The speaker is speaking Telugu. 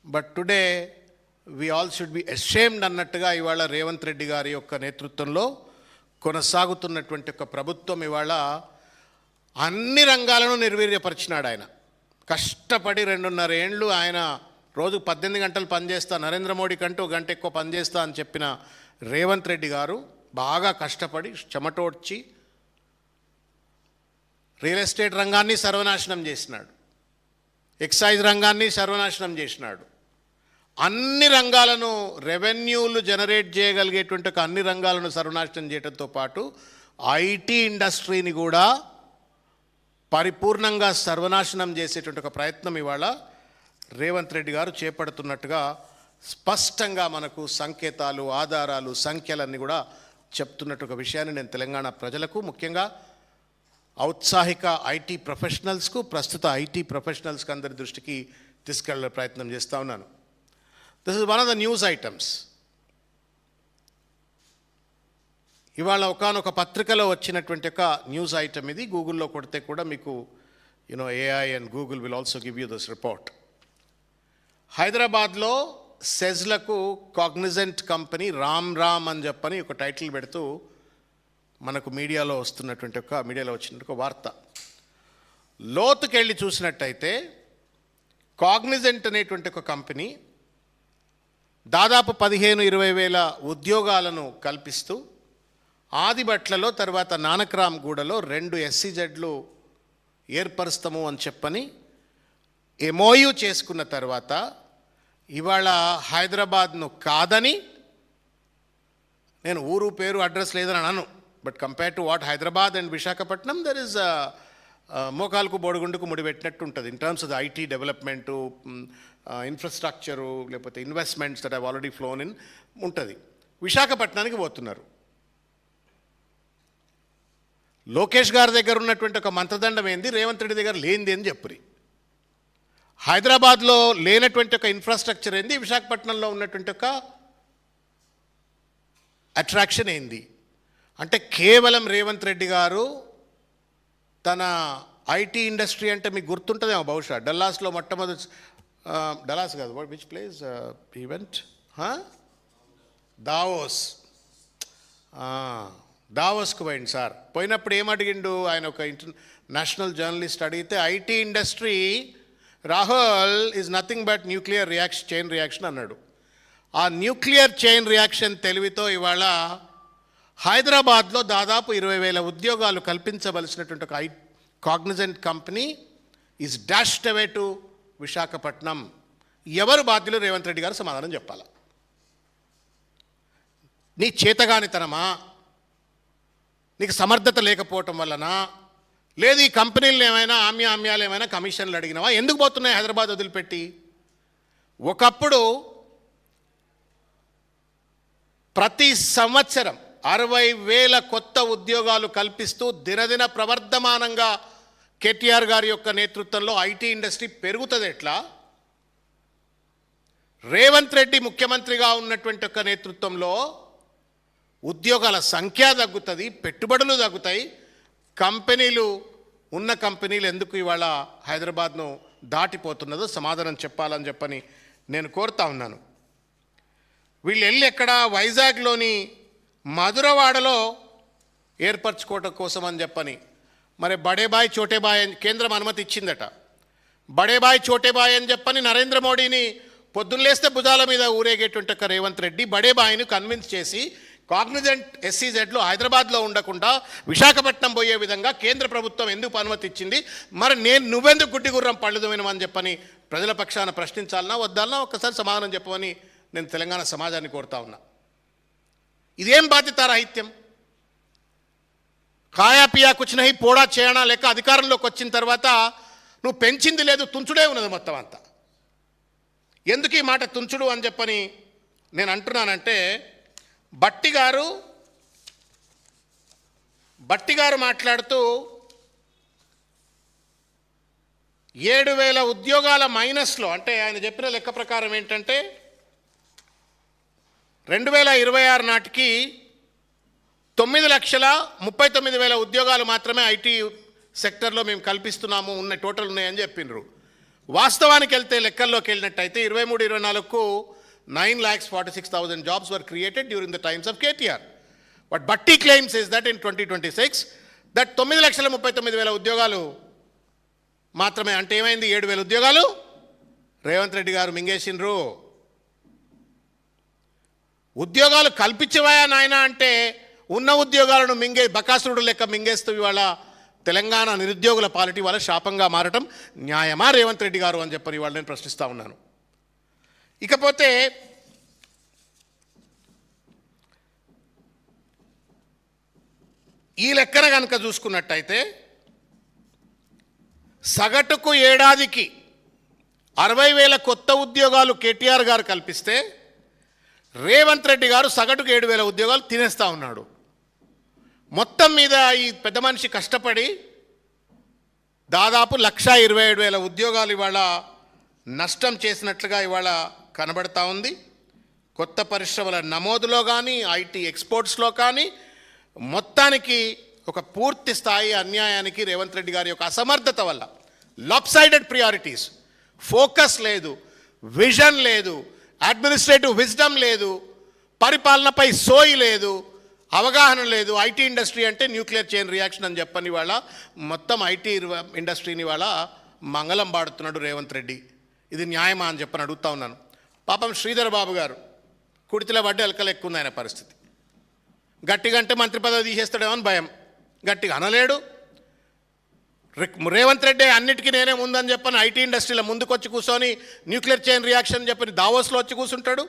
But today we all should be ashamed అన్నట్టుగా ఇవాళ రేవంత్ రెడ్డి గారి యొక్క నేతృత్వంలో కొనసాగుతున్నటువంటి ఒక ప్రభుత్వం ఇవాళ అన్ని రంగాలను నిర్వీర్యపరిచినాడు. ఆయన కష్టపడి 2.5 ఏండ్లు ఆయన రోజు 18 గంటలు పనిచేస్తా, నరేంద్ర మోడీ కంటూ 1 గంట ఎక్కువ పనిచేస్తా అని చెప్పిన రేవంత్ రెడ్డి గారు బాగా కష్టపడి చెమటోడ్చి రియల్ ఎస్టేట్ రంగాన్ని సర్వనాశనం చేసినాడు, ఎక్సైజ్ రంగాన్ని సర్వనాశనం చేసినాడు. అన్ని రంగాలను రెవెన్యూలు జనరేట్ చేయగలిగేటువంటి అన్ని రంగాలను సర్వనాశనం చేయడంతో పాటు ఐటీ ఇండస్ట్రీని కూడా పరిపూర్ణంగా సర్వనాశనం చేసేటువంటి ఒక ప్రయత్నం ఇవాళ రేవంత్ రెడ్డి గారు చేపడుతున్నట్టుగా స్పష్టంగా మనకు సంకేతాలు, ఆధారాలు, సంఖ్యలన్నీ కూడా చెప్తున్నట్టు ఒక విషయాన్ని నేను తెలంగాణ ప్రజలకు, ముఖ్యంగా ఔత్సాహిక ఐటీ ప్రొఫెషనల్స్కు, ప్రస్తుత ఐటీ ప్రొఫెషనల్స్కి అందరి దృష్టికి తీసుకెళ్లే ప్రయత్నం చేస్తూ ఉన్నాను. This is one of the news items. ఇవాళ ఒకానొక పత్రికలో వచ్చినటువంటి ఒక న్యూస్ ఐటమ్ ఇది. గూగుల్లో కొడితే కూడా మీకు AI and Google will also give you this report. హైదరాబాద్లో సెజ్లకు కాగ్నిజెంట్ కంపెనీ రామ్ అని చెప్పని ఒక టైటిల్ పెడుతూ మనకు మీడియాలో వచ్చినటువంటి ఒక వార్త. లోతుకెళ్ళి చూసినట్టయితే కాగ్నిజెంట్ అనేటువంటి ఒక కంపెనీ దాదాపు 15-20 వేల ఉద్యోగాలను కల్పిస్తూ ఆదిబట్లలో తర్వాత నానక్రామ్ గూడలో 2 SEZలు ఏర్పరుస్తాము అని చెప్పని MOU చేసుకున్న తర్వాత ఇవాళ హైదరాబాద్ను కాదని, నేను ఊరు పేరు అడ్రస్ లేదని అన్నాను, but compare to what Hyderabad and Visakhapatnam there is మోకాలకు బోడిగుండుకు ముడిపెట్టినట్టు ఉంటుంది in terms of the IT development, infrastructure, లేకపోతే investments that have already flown in ఉంటుంది. విశాఖపట్నానికి పోతున్నారు. లోకేష్ గారి దగ్గర ఉన్నటువంటి ఒక మంత్రదండం ఏంది, రేవంత్ రెడ్డి దగ్గర లేనిది అని చెప్పురి. హైదరాబాద్లో లేనటువంటి ఒక ఇన్ఫ్రాస్ట్రక్చర్ ఏంది, విశాఖపట్నంలో ఉన్నటువంటి ఒక అట్రాక్షన్ ఏంది అంటే కేవలం రేవంత్ రెడ్డి గారు తన ఐటీ ఇండస్ట్రీ అంటే మీకు గుర్తుంటుందేమో బహుశా డల్లాస్లో మొట్టమొదటి, డల్లాస్ కాదు, విచ్ ప్లేస్ ఈవెంట్, దావోస్కు పోయింది సార్. పోయినప్పుడు ఏమడిగిండు ఆయన, ఒక ఇంటర్నేషనల్ జర్నలిస్ట్ అడిగితే IT industry Rahul is nothing but nuclear chain reaction అన్నాడు. ఆ న్యూక్లియర్ చైన్ రియాక్షన్ తెలివితో ఇవాళ హైదరాబాద్లో దాదాపు 20,000 ఉద్యోగాలు కల్పించవలసినటువంటి ఒక Cognizant company is dashed away to Visakhapatnam. ఎవరు బాధ్యులు? రేవంత్ రెడ్డి గారు సమాధానం చెప్పాలి. నీ చేతగానితనమా, నీకు సమర్థత లేకపోవటం వలన, లేదు ఈ కంపెనీలు ఏమైనా ఆమ్యాలు ఏమైనా కమిషన్లు అడిగినావా? ఎందుకు పోతున్నాయి హైదరాబాద్ వదిలిపెట్టి? ఒకప్పుడు ప్రతి సంవత్సరం 60,000 కొత్త ఉద్యోగాలు కల్పిస్తూ దినదిన ప్రవర్ధమానంగా కేటీఆర్ గారి యొక్క నేతృత్వంలో ఐటీ ఇండస్ట్రీ పెరుగుతుంది. ఎట్లా? రేవంత్ రెడ్డి ముఖ్యమంత్రిగా ఉన్నటువంటి ఒక నేతృత్వంలో ఉద్యోగాల సంఖ్య తగ్గుతుంది, పెట్టుబడులు తగ్గుతాయి. ఉన్న కంపెనీలు ఎందుకు ఇవాళ హైదరాబాద్ను దాటిపోతున్నదో సమాధానం చెప్పాలని చెప్పని నేను కోరుతా ఉన్నాను. వీళ్ళు వెళ్ళి ఎక్కడ వైజాగ్లోని మధురవాడలో ఏర్పరచుకోవటం కోసం అని చెప్పని, మరి బడేబాయ్ చోటేబాయ్ అని కేంద్రం అనుమతి ఇచ్చిందట. బడేబాయ్ చోటేబాయ్ అని చెప్పని నరేంద్ర మోడీని పొద్దున్నేస్తే భుజాల మీద ఊరేగేటువంటి రేవంత్ రెడ్డి బడేబాయ్ను కన్విన్స్ చేసి కాగ్నిజెంట్ SEZలు హైదరాబాద్లో ఉండకుండా విశాఖపట్నం పోయే విధంగా కేంద్ర ప్రభుత్వం ఎందుకు అనుమతి ఇచ్చింది? మరి నువ్వెందుకు గుడ్డి గుర్రం పళ్ళు దొమినమని చెప్పని ప్రజల పక్షాన ప్రశ్నించాలన్నా వద్దాలన్నా ఒక్కసారి సమాధానం చెప్పమని నేను తెలంగాణ సమాజాన్ని కోరుతా ఉన్నా. ఇదేం బాధ్యత రాహిత్యం? ఖాయా పియా కుచ్ నహీ పోడా చేయనా లెక్క అధికారంలోకి వచ్చిన తర్వాత నువ్వు పెంచింది లేదు, తుంచుడే ఉన్నది మొత్తం అంతా. ఎందుకు ఈ మాట తుంచుడు అని చెప్పని నేను అంటున్నానంటే, భట్టి గారు మాట్లాడుతూ 7,000 ఉద్యోగాల మైనస్లో, అంటే ఆయన చెప్పిన లెక్క ప్రకారం ఏంటంటే 2026 నాటికి 9,39,000 ఉద్యోగాలు మాత్రమే ఐటీ సెక్టర్లో మేము కల్పిస్తున్నాము, టోటల్ ఉన్నాయని చెప్పినారు. వాస్తవానికి వెళ్తే లెక్కల్లోకి వెళ్ళినట్టయితే 23-24కు 9,46,000 jobs were created during the times of KTR. What Bhatti claims is that in 2026, that 9,39,000 ఉద్యోగాలు మాత్రమే, అంటే ఏమైంది, 7,000 ఉద్యోగాలు రేవంత్ రెడ్డి గారు మింగేసిండ్రు. ఉద్యోగాలు కల్పించవయా నాయన అంటే ఉన్న ఉద్యోగాలను బకాసురుడు లెక్క మింగేస్తూ ఇవాళ తెలంగాణ నిరుద్యోగుల పాలిటీ వాళ్ళ శాపంగా మారటం న్యాయమా రేవంత్ రెడ్డి గారు అని చెప్పని ఇవాళ నేను ప్రశ్నిస్తూ ఉన్నాను. ఇకపోతే ఈ లెక్కన కనుక చూసుకున్నట్టయితే సగటుకు ఏడాదికి 60,000 కొత్త ఉద్యోగాలు కేటీఆర్ గారు కల్పిస్తే రేవంత్ రెడ్డి గారు సగటుకు 7,000 ఉద్యోగాలు తినేస్తూ ఉన్నాడు. మొత్తం మీద ఈ పెద్ద మనిషి కష్టపడి దాదాపు 1,27,000 ఉద్యోగాలు ఇవాళ నష్టం చేసినట్లుగా ఇవాళ కనబడతా ఉంది. కొత్త పరిశ్రమల నమోదులో కానీ, ఐటీ ఎక్స్పోర్ట్స్లో కానీ మొత్తానికి ఒక పూర్తి స్థాయి అన్యాయానికి రేవంత్ రెడ్డి గారి యొక్క అసమర్థత వల్ల, లాప్సైడెడ్ ప్రియారిటీస్, ఫోకస్ లేదు, విజన్ లేదు, అడ్మినిస్ట్రేటివ్ విజ్డమ్ లేదు, పరిపాలనపై సోయి లేదు, అవగాహన లేదు. ఐటీ ఇండస్ట్రీ అంటే న్యూక్లియర్ చైన్ రియాక్షన్ అని చెప్పని వాళ్ళ మొత్తం ఐటీ ఇండస్ట్రీని వాళ్ళ మంగళం పాడుతున్నాడు రేవంత్ రెడ్డి. ఇది న్యాయమా అని చెప్పని అడుగుతా ఉన్నాను. పాపం శ్రీధర్ బాబు గారు కుడితిలో పడ్డ ఎలకలు ఎక్కువ ఉంది ఆయన పరిస్థితి. గట్టిగా అంటే మంత్రి పదవి తీసేస్తాడేమో అని భయం, గట్టిగా అనలేడు. రేవంత్ రెడ్డి అన్నిటికీ నేనే ముందని చెప్పని ఐటీ ఇండస్ట్రీలో ముందుకొచ్చి కూర్చొని న్యూక్లియర్ చైన్ రియాక్షన్ చెప్పని దావోస్లో వచ్చి కూర్చుంటాడు.